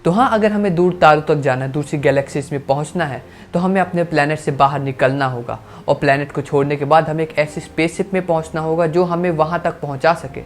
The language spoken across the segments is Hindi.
तो हाँ, अगर हमें दूर तारों तक जाना है, दूसरी गैलेक्सीज में पहुंचना है, तो हमें अपने प्लेनेट से बाहर निकलना होगा और प्लेनेट को छोड़ने के बाद हमें एक ऐसी स्पेसशिप में पहुंचना होगा जो हमें वहां तक पहुंचा सके।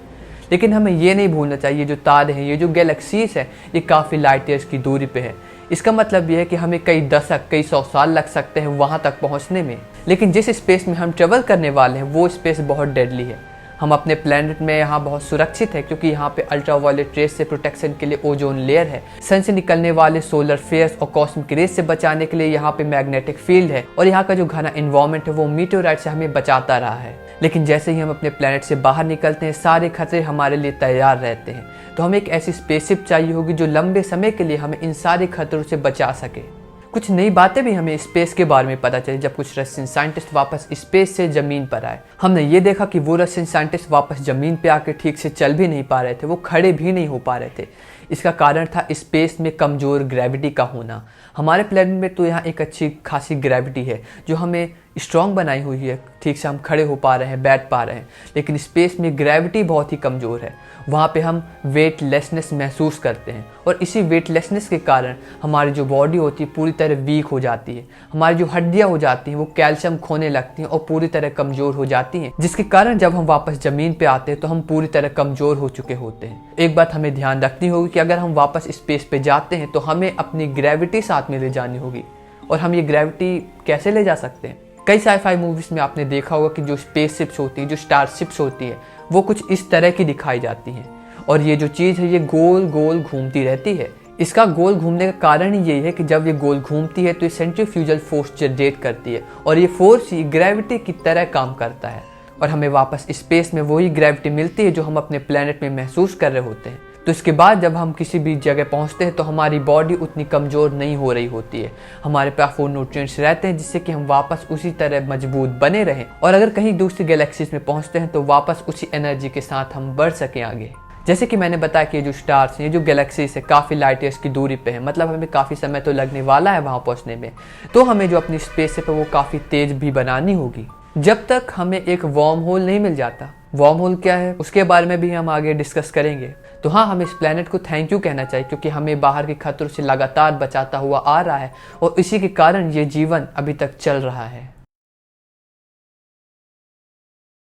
लेकिन हमें ये नहीं भूलना चाहिए, ये जो तारे हैं, ये जो गैलेक्सीज है, ये काफ़ी लाइट ईयर्स की दूरी पे है। इसका मतलब ये है कि हमें कई दशक, कई 100 साल लग सकते हैं वहाँ तक पहुँचने में। लेकिन जिस स्पेस में हम ट्रेवल करने वाले हैं वो स्पेस बहुत डेडली है। हम अपने प्लेनेट में यहाँ बहुत सुरक्षित है क्योंकि यहाँ पे अल्ट्रावायलेट रेस से प्रोटेक्शन के लिए ओजोन लेयर है, सन से निकलने वाले सोलर फ्लेयर्स और कॉस्मिक रेस से बचाने के लिए यहाँ पे मैग्नेटिक फील्ड है, और यहाँ का जो घना इन्वायरमेंट है वो मीटेओराइट से हमें बचाता रहा है। लेकिन जैसे ही हम अपने प्लेनेट से बाहर निकलते हैं, सारे खतरे हमारे लिए तैयार रहते हैं। तो हमें एक ऐसी स्पेसशिप चाहिए होगी जो लंबे समय के लिए हमें इन सारे खतरों से बचा सके। कुछ नई बातें भी हमें स्पेस के बारे में पता चली जब कुछ रशियन साइंटिस्ट वापस स्पेस से ज़मीन पर आए। हमने ये देखा कि वो रशियन साइंटिस्ट वापस ज़मीन पे आके ठीक से चल भी नहीं पा रहे थे, वो खड़े भी नहीं हो पा रहे थे। इसका कारण था स्पेस में कमज़ोर ग्रेविटी का होना। हमारे प्लेनेट में तो यहाँ एक अच्छी खासी ग्रेविटी है जो हमें स्ट्रॉन्ग बनाई हुई है, ठीक से हम खड़े हो पा रहे हैं, बैठ पा रहे हैं। लेकिन स्पेस में ग्रेविटी बहुत ही कमज़ोर है, वहाँ पे हम वेटलेसनेस महसूस करते हैं, और इसी वेटलेसनेस के कारण हमारी जो बॉडी होती है पूरी तरह वीक हो जाती है। हमारी जो हड्डियाँ हो जाती हैं वो कैल्शियम खोने लगती हैं और पूरी तरह कमज़ोर हो जाती हैं, जिसके कारण जब हम वापस ज़मीन पे आते हैं तो हम पूरी तरह कमज़ोर हो चुके होते हैं। एक बात हमें ध्यान रखनी होगी कि अगर हम वापस स्पेस पे जाते हैं तो हमें अपनी ग्रेविटी साथ में ले जानी होगी। और हम ये ग्रेविटी कैसे ले जा सकते हैं? कई साईफाई मूवीज़ में आपने देखा होगा कि जो स्पेसशिप्स होती हैं, जो स्टारशिप्स होती है, वो कुछ इस तरह की दिखाई जाती हैं, और ये जो चीज़ है ये गोल गोल घूमती रहती है। इसका गोल घूमने का कारण ही यही है कि जब ये गोल घूमती है तो ये सेंट्रीफ्यूगल फोर्स जनरेट करती है, और ये फोर्स ही ग्रेविटी की तरह काम करता है, और हमें वापस स्पेस में वही ग्रेविटी मिलती है जो हम अपने प्लेनेट में महसूस कर रहे होते हैं। तो इसके बाद जब हम किसी भी जगह पहुंचते हैं तो हमारी बॉडी उतनी कमज़ोर नहीं हो रही होती है, हमारे पास वो न्यूट्रिएंट्स रहते हैं जिससे कि हम वापस उसी तरह मजबूत बने रहें, और अगर कहीं दूसरी गैलेक्सीज में पहुंचते हैं तो वापस उसी एनर्जी के साथ हम बढ़ सकें आगे। जैसे कि मैंने बताया कि ये जो स्टार्स हैं, ये जो गैलेक्सीज है, काफ़ी लाइट ईयर्स की दूरी पे है, मतलब हमें काफ़ी समय तो लगने वाला है वहाँ पहुँचने में। तो हमें जो अपनी स्पेसशिप है वो काफ़ी तेज़ भी बनानी होगी जब तक हमें एक वार्म होल नहीं मिल जाता। वार्म होल क्या है उसके बारे में भी हम आगे डिस्कस करेंगे। तो हाँ, हमें इस प्लेनेट को थैंक यू कहना चाहिए क्योंकि हमें बाहर के खतरों से लगातार बचाता हुआ आ रहा है, और इसी के कारण ये जीवन अभी तक चल रहा है।